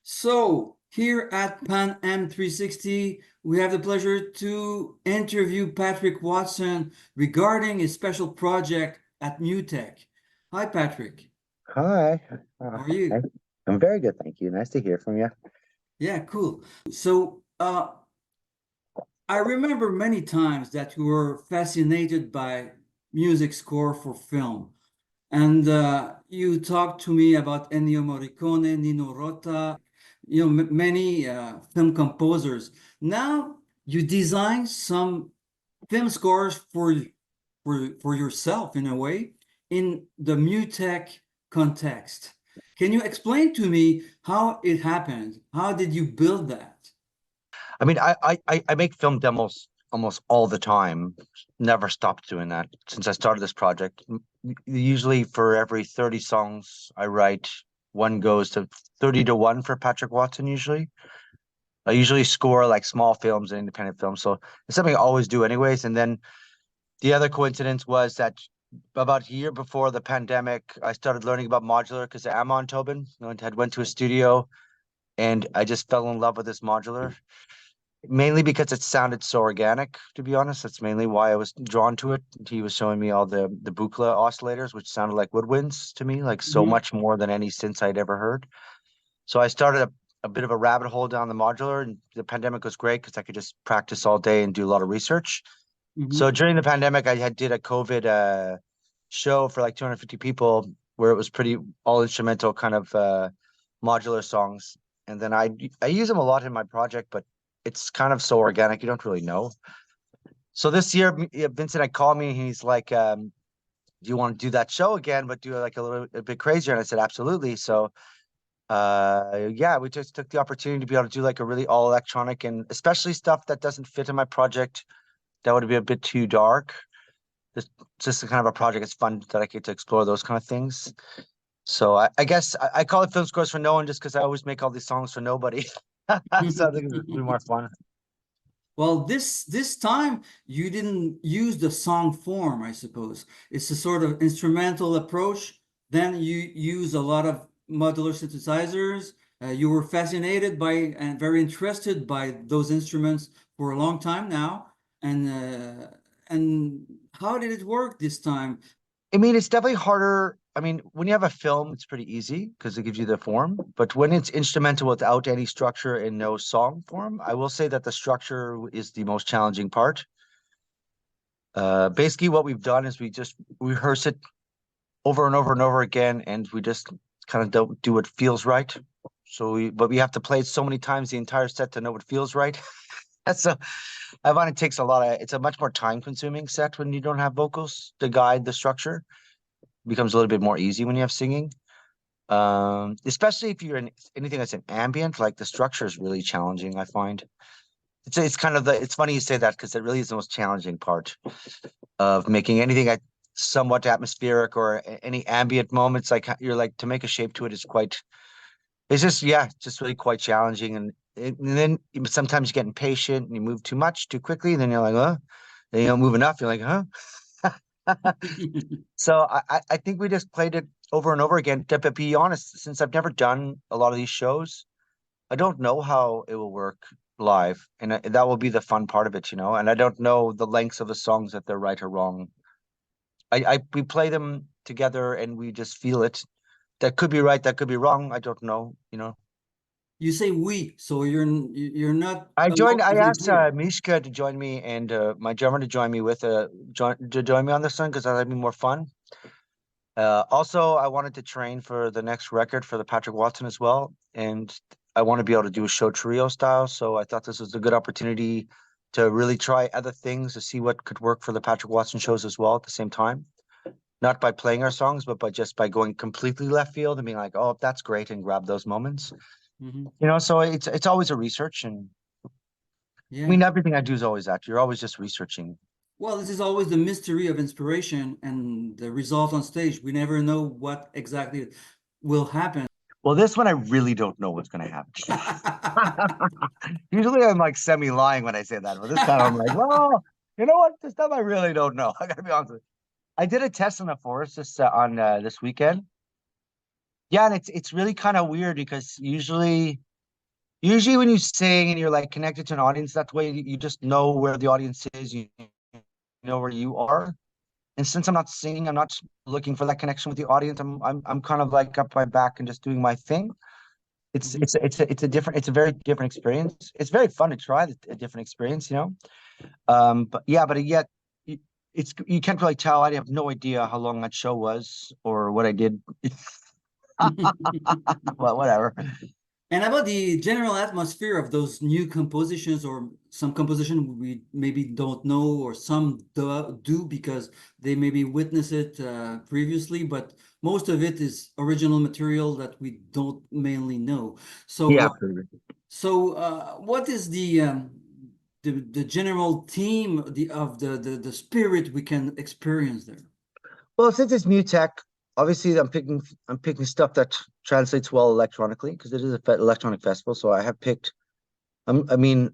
So here at Pan M360, we have the pleasure to interview Patrick Watson regarding a special project at MUTEK. Hi, Patrick. Hi. How are you? Hi. I'm very good, thank you. Nice to hear from you. Yeah, cool. So, I remember many times that you were fascinated by music score for film. And you talked to me about Ennio Morricone, Nino Rota, many film composers. Now you design some film scores for yourself in a way in the MUTEK context. Can you explain to me how it happened? How did you build that? I mean, I make film demos almost all the time. Never stopped doing that since I started this project. Usually for every 30 songs I write, one goes to 30 to 1 for Patrick Watson usually. I usually score like small films and independent films. So it's something I always do anyways. And then the other coincidence was that about a year before the pandemic, I started learning about modular because Amon Tobin, had went to a studio and I just fell in love with this modular, mainly because it sounded so organic, to be honest. That's mainly why I was drawn to it. He was showing me all the Buchla oscillators, which sounded like woodwinds to me, like so Mhm. much more than any synths I'd ever heard. So I started a bit of a rabbit hole down the modular, and the pandemic was great because I could just practice all day and do a lot of research. So Mhm. during the pandemic, I did a COVID show for like 250 people where it was pretty all instrumental kind of modular songs. And then I use them a lot in my project, but it's kind of so organic, you don't really know. So this year, Vincent had called me and he's like, do you want to do that show again, but do it like a bit crazier? And I said, absolutely. So yeah, we just took the opportunity to be able to do like a really all electronic and especially stuff that doesn't fit in my project that would be a bit too dark. Just kind of a project. It's fun that I get to explore those kind of things. So I guess I call it film scores for no one just because I always make all these songs for nobody. So I think it's really more fun. Well, this time you didn't use the song form, I suppose. It's a sort of instrumental approach. Then you use a lot of modular synthesizers. You were fascinated by and very interested by those instruments for a long time now. And how did it work this time? I mean, it's definitely harder. I mean, when you have a film, it's pretty easy because it gives you the form. But when it's instrumental without any structure and no song form, I will say that the structure is the most challenging part. Basically, what we've done is we just rehearse it over and over and over again, and we just kind of don't do what feels right. But we have to play it so many times the entire set to know what feels right. So I find it takes a lot of, it's a much more time consuming set when you don't have vocals to guide the structure. It becomes a little bit more easy when you have singing. Especially if you're in anything that's an ambient, like the structure is really challenging, I find. It's kind of it's funny you say that because it really is the most challenging part of making anything somewhat atmospheric or any ambient moments. Like you're like to make a shape to it is quite, it's just, yeah, just really quite challenging. And then sometimes you get impatient and you move too much too quickly. And then you're like, then you don't move enough. You're like, huh? So I think we just played it over and over again. To be honest, since I've never done a lot of these shows, I don't know how it will work live, and that will be the fun part of it. And I don't know the lengths of the songs if they're right or wrong. I we play them together and we just feel it. That could be right, that could be wrong. I don't know. You say we, so you're not alone I with me asked here. Mishka to join me and my drummer to join me to join me on this one because that'd be more fun. Also, I wanted to train for the next record for the Patrick Watson as well, and I want to be able to do a show trio style. So I thought this was a good opportunity to really try other things to see what could work for the Patrick Watson shows as well at the same time. Not by playing our songs, but by going completely left field and being like, "Oh, that's great," and grab those moments. Mhm. So it's always a research, and I Yeah. mean everything I do is always that. You're always just researching. Well, this is always the mystery of inspiration and the result on stage. We never know what exactly will happen. Well, this one I really don't know what's going to happen. Usually I'm like semi-lying when I say that, but this time I'm like, well, you know what? This time I really don't know. I gotta be honest with you. I did a test in the forest on this weekend. Yeah, and it's really kind of weird because usually Usually when you sing and you're like connected to an audience that way, you just know where the audience is, you know where you are. And since I'm not singing, I'm not looking for that connection with the audience. I'm kind of like up my back and just doing my thing. Mhm. It's a very different experience. It's very fun to try a different experience, you know. But yeah, but yet you- you can't really tell. I have no idea how long that show was or what I did. Well, whatever. And about the general atmosphere of those new compositions, or some composition we maybe don't know, or some do because they maybe witnessed it previously, but most of it is original material that we don't mainly know. Yeah, So, absolutely. what is the general theme of the spirit we can experience there? Well, since it's MUTEK, obviously I'm picking stuff that translates well electronically because it is a electronic festival. So I have picked. I mean,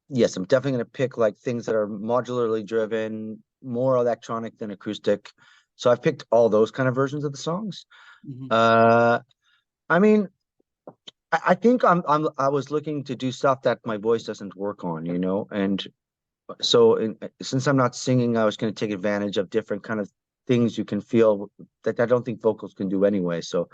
yes, I'm definitely going to pick like things that are modularly driven, more electronic than acoustic. So I've picked all those kind of versions of the songs. Mhm. Uh, I mean, I think I was looking to do stuff that my voice doesn't work on, you know, and so since I'm not singing, I was going to take advantage of different kind of things you can feel that I don't think vocals can do anyway. So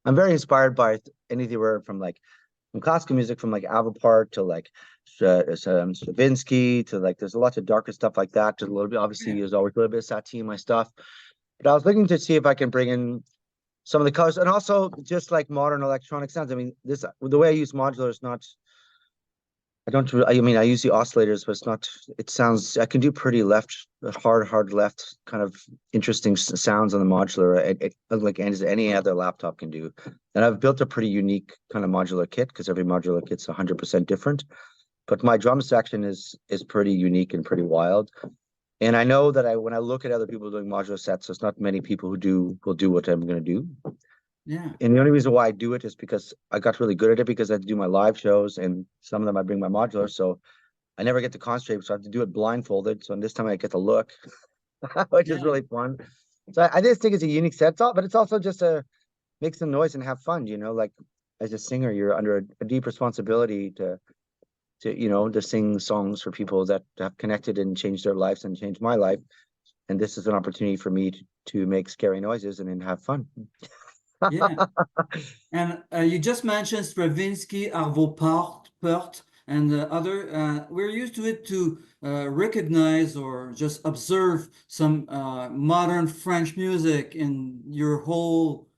I'm very inspired by anywhere from like from classical music, from like Avapart to like Stravinsky to like there's a lot of darker stuff like that. Just a little bit, obviously, Yeah, there's always a little bit of Satie in my stuff. But I was looking to see if I can bring in some of the colors and also just like modern electronic sounds. I mean, this the way I use modular is not. I don't. I mean, I use the oscillators, but it's not. It sounds. I can do pretty left, hard left, kind of interesting sounds on the modular. Like any other laptop can do. And I've built a pretty unique kind of modular kit because every modular kit's 100% different. But my drum section is pretty unique and pretty wild. And I know that when I look at other people doing modular sets, there's not many people who will do what I'm going to do. yeah, And the only reason why I do it is because I got really good at it because I do my live shows and some of them I bring my modular. So I never get to concentrate, so I have to do it blindfolded. So this time I get to look, which is yeah, really fun. So I just think it's a unique set, but it's also just a make some noise and have fun. You know, like as a singer, you're under a deep responsibility to sing songs for people that have connected and changed their lives and changed my life. And this is an opportunity for me to make scary noises and then have fun. yeah. And you just mentioned Stravinsky, Arvo Pärt, and other. We're used to it to recognize or just observe some modern French music in your whole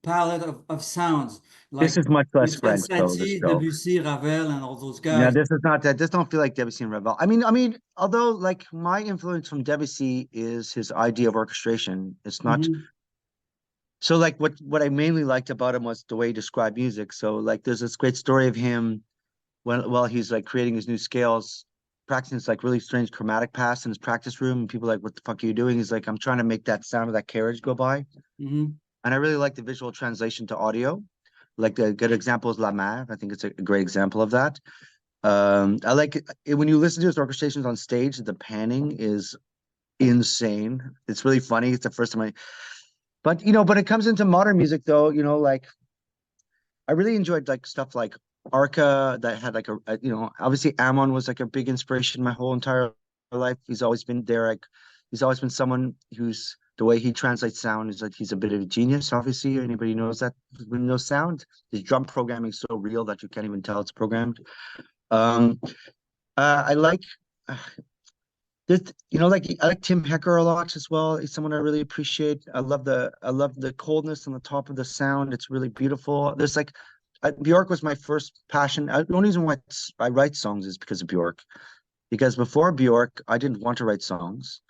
palette of sounds, This like is much less you said, French, though. This Satie, show. Debussy, Ravel, and all those Yeah, guys. this is not that. This don't feel like Debussy and Ravel. I mean, although like my influence from Debussy is his idea of orchestration. It's not Hmm. so like what I mainly liked about him was the way he described music. So like there's this great story of him while he's like creating his new scales, practicing this like really strange chromatic pass in his practice room, and people are like, "What the fuck are you doing?" He's like, "I'm trying to make that sound of that carriage go by." Hmm. And I really like the visual translation to audio. Like the good example is La Mer. I think it's a great example of that. I like it when you listen to his orchestrations on stage, the panning is insane. It's really funny. It's the first time but when it comes into modern music though, like I really enjoyed like stuff like Arca that had like obviously Amon was like a big inspiration my whole entire life. He's always been there. Like he's always been someone who's the way he translates sound is like he's a bit of a genius. Obviously, anybody knows that when you know sound, his drum programming is so real that you can't even tell it's programmed. Um, I like uh, this, like I like Tim Hecker a lot as well. He's someone I really appreciate. I love the coldness on the top of the sound. It's really beautiful. There's like Bjork was my first passion. The only reason why I write songs is because of Bjork. Because before Bjork, I didn't want to write songs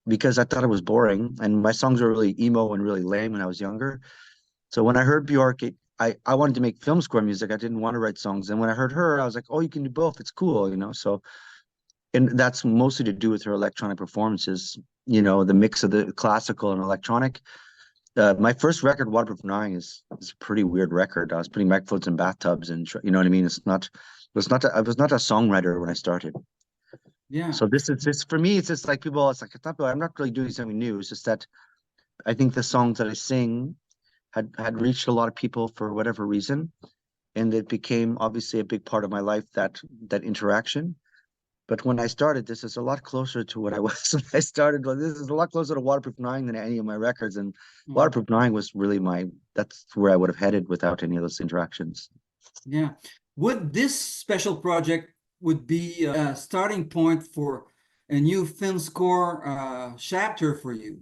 because I thought it was boring, and my songs were really emo and really lame when I was younger. So when I heard Bjork, I wanted to make film score music. I didn't want to write songs, and when I heard her, I was like, oh, you can do both. It's cool. So and that's mostly to do with her electronic performances. The mix of the classical and electronic. My first record, Waterproof 9, is a pretty weird record. I was putting microphones in bathtubs, and you know what I mean. I was not a songwriter when I started. Yeah, So this for me. It's just like people. It's like I'm not really doing something new. It's just that I think the songs that I sing had reached a lot of people for whatever reason, and it became obviously a big part of my life, that interaction. But when I started, this is a lot closer to what I was when I started. Well, this is a lot closer to Waterproof 9 than any of my records. And Mm, Waterproof 9 was really that's where I would have headed without any of those interactions. yeah. Would this special project would be a starting point for a new film score chapter for you?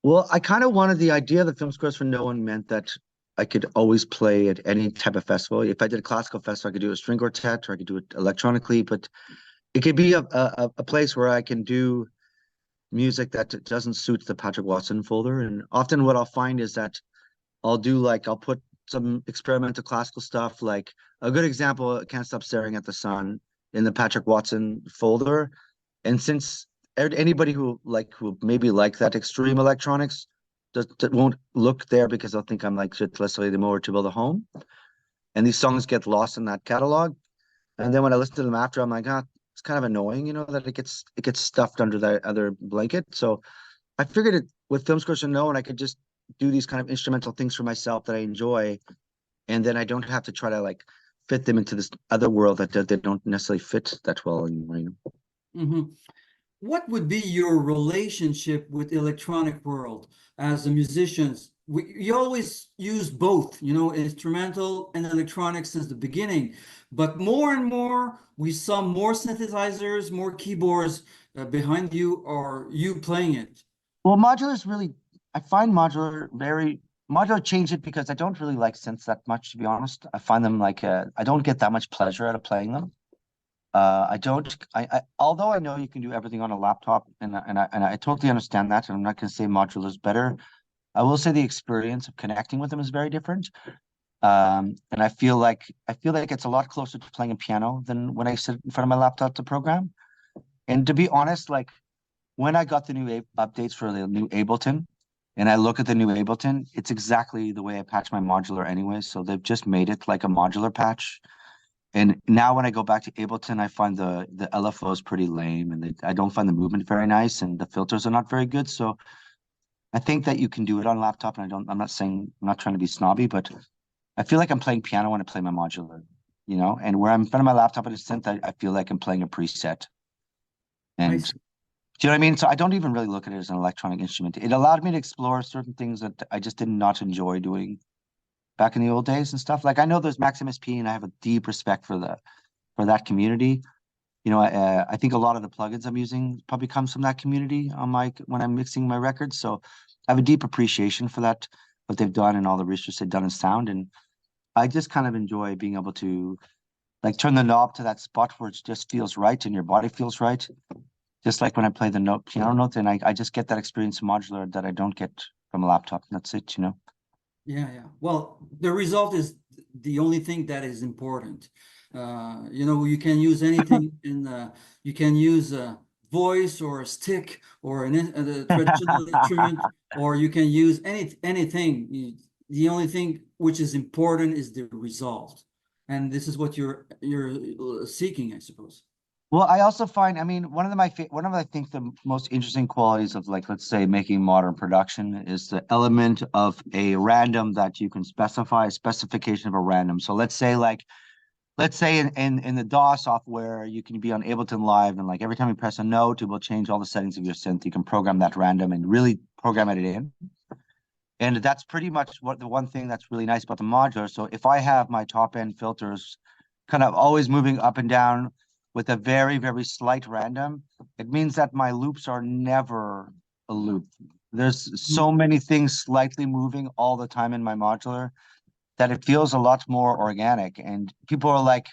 Well, I kind of wanted the idea of the film scores for no one meant that I could always play at any type of festival. If I did a classical festival, I could do a string quartet or I could do it electronically, but it could be a place where I can do music that doesn't suit the Patrick Watson folder. And often what I'll find is that I'll put some experimental classical stuff, like a good example, Can't Stop Staring at the Sun, in the Patrick Watson folder. And since anybody who maybe like that extreme electronics that won't look there because they'll think I'm like shit, let's play them over to build a home. And these songs get lost in that catalog. And then when I listen to them after, I'm like, it's kind of annoying, that it gets stuffed under that other blanket. So I figured it with film scores to know, and I could just do these kind of instrumental things for myself that I enjoy, and then I don't have to try to like fit them into this other world that they don't necessarily fit that well anymore. Hmm. What would be your relationship with electronic world as a musician? You always use both, instrumental and electronic since the beginning, but more and more we saw more synthesizers, more keyboards behind you, or you playing it. Well, modular is really, I find modular changed it because I don't really like synths that much, to be honest. I find them like, I don't get that much pleasure out of playing them. I don't. Although I know you can do everything on a laptop, and I totally understand that, and I'm not going to say modular is better. I will say the experience of connecting with them is very different. And I feel like it's a lot closer to playing a piano than when I sit in front of my laptop to program. And to be honest, like when I got the new updates for the new Ableton, and I look at the new Ableton, it's exactly the way I patch my modular anyway. So they've just made it like a modular patch. And now when I go back to Ableton, I find the LFO is pretty lame, and I don't find the movement very nice, and the filters are not very good. So I think that you can do it on laptop, and I'm not trying to be snobby, but I feel like I'm playing piano when I play my modular, and where I'm in front of my laptop at a synth, I feel like I'm playing a preset. I And see. do you know what I mean? So I don't even really look at it as an electronic instrument. It allowed me to explore certain things that I just did not enjoy doing back in the old days and stuff. Like I know there's Maximus P, and I have a deep respect for that community. I think a lot of the plugins I'm using probably comes from that community on when I'm mixing my records. So I have a deep appreciation for that, what they've done and all the research they've done in sound. And I just kind of enjoy being able to like turn the knob to that spot where it just feels right and your body feels right. Just like when I play the piano note, and I just get that experience in modular that I don't get from a laptop. That's it. Yeah, yeah. Well, the result is the only thing that is important. You can use anything you can use a voice or a stick or a traditional instrument, or you can use anything. The only thing which is important is the result. And this is what you're seeking, I suppose. Well, I also find, I mean, one of I think the most interesting qualities of like, let's say, making modern production is the element of a random that you can specify, a specification of a random. So let's say in the DAW software, you can be on Ableton Live, and like every time you press a note, it will change all the settings of your synth. You can program that random and really program it in. And that's pretty much what the one thing that's really nice about the modular. So if I have my top end filters kind of always moving up and down with a very, very slight random, it means that my loops are never a loop. There's so many things slightly moving all the time in my modular that it feels a lot more organic. And people are like,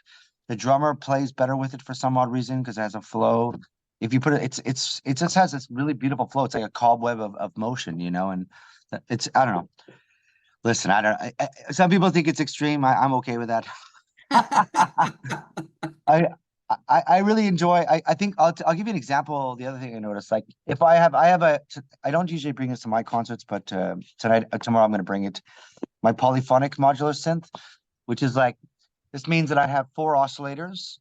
the drummer plays better with it for some odd reason because it has a flow. If you put it just has this really beautiful flow. It's like a cobweb of motion, and I don't know. Listen, I don't. Some people think it's extreme. I'm okay with that. I I really enjoy. I think I'll give you an example. The other thing I noticed, like if I don't usually bring this to my concerts, but tomorrow I'm going to bring it. My polyphonic modular synth, which is like this means that I have four oscillators.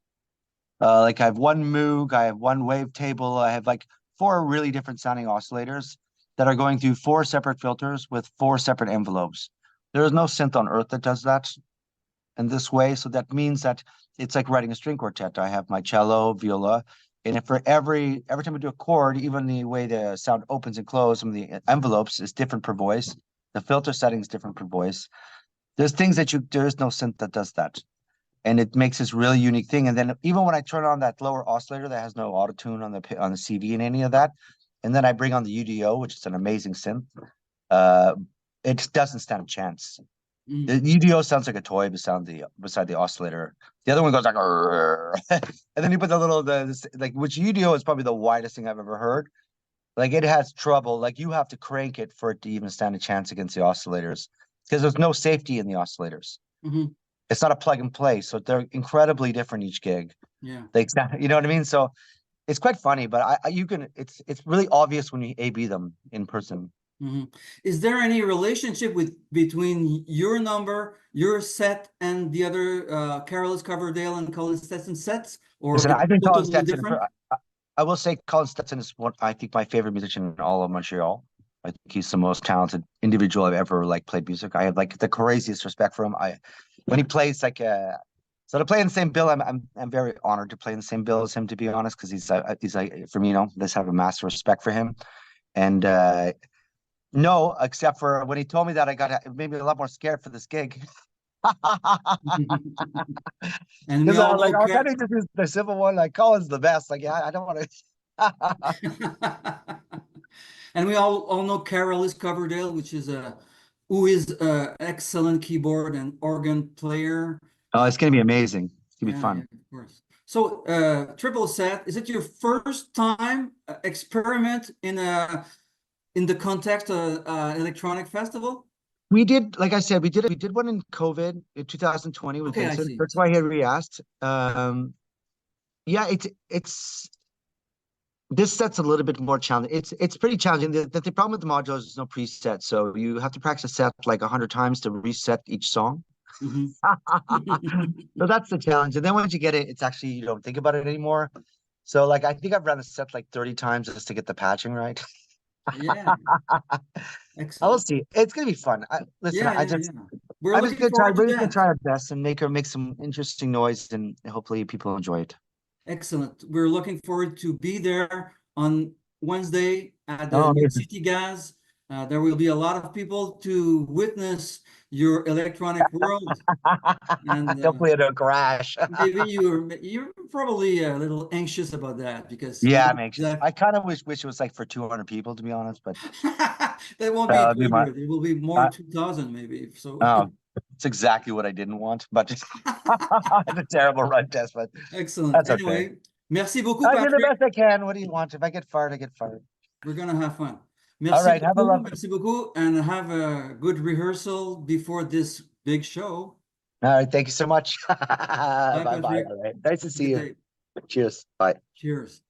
Like I have one Moog, I have one wavetable, I have like four really different sounding oscillators that are going through four separate filters with four separate envelopes. There is no synth on earth that does that. in this way. So that means that it's like writing a string quartet. I have my cello, viola, and if for every time I do a chord, even the way the sound opens and closes, some of the envelopes is different per voice. The filter setting is different per voice. There's things that there is no synth that does that. And it makes this really unique thing. And then even when I turn on that lower oscillator that has no auto tune on the CV and any of that, and then I bring on the UDO, which is an amazing synth, it doesn't stand a chance. The UDO sounds like a toy beside the oscillator. The other one goes like, and then you put which UDO is probably the widest thing I've ever heard. Like it has trouble. Like you have to crank it for it to even stand a chance against the oscillators because there's no safety in the oscillators. It's not a plug and play, so they're incredibly different each gig. Yeah. You know what I mean? So it's quite funny, but it's really obvious when you A/B them in person. Is there any relationship between your number, your set, and the other Carolus Coverdale and Colin Stetson sets, or Listen, I it's think Colin totally Stetson. different? I will say Colin Stetson is I think my favorite musician in all of Montreal. I think he's the most talented individual I've ever played music. I have the craziest respect for him. When he plays so to play in the same bill, I'm very honored to play in the same bill as him, to be honest, because he's for me, just have a massive respect for him. And no, except for when he told me that, it made me a lot more scared for this gig. And we all know can he just use the simple one? Like Colin's the best. Like, yeah, I don't want to. And we all know Carolus Coverdale, who is an excellent keyboard and organ player. Oh, it's gonna be amazing. It's gonna be fun. Yeah, of course. So, triple set, is it your first time experiment in the context of electronic festival? We did, like I said, we did one in COVID in 2020 with Okay, I Vincent. see. That's why he had re-asked. Yeah, it's this set's a little bit more challenging. It's pretty challenging. The problem with the modules is no preset, so you have to practice a set like 100 times to reset each song. So that's the challenge. And then once you get it, it's actually you don't think about it anymore. So I think I've run a set like 30 times just to get the patching right. Yeah, I will excellent. see. It's gonna be fun. Yeah. We're I'm just looking gonna try. forward to We're just gonna that. try our best and make some interesting noise, and hopefully people enjoy it. Excellent. We're looking forward to be there on Wednesday at the Oh, New amazing. City Gas. There will be a lot of people to witness your electronic world, and Hopefully it'll crash. maybe you're probably a little anxious about that because you Yeah, know I'm anxious. that I kind of wish it was like for 200 people, to be honest, but that won't be that'd be my. 200. It will be more 2,000 maybe. So Oh, it's exactly what I didn't want, but it's a terrible run test, but excellent. that's okay. Anyway, merci beaucoup, I do the Patrick. best I can. What do you want? If I get fired, I get fired. We're gonna have fun. All right, have a lovely. Merci beaucoup, and have a good rehearsal before this big show. All right, thank you so much. Bye, Bye bye. Patrick. All right, nice to see Good you. day. Cheers. Bye. Cheers.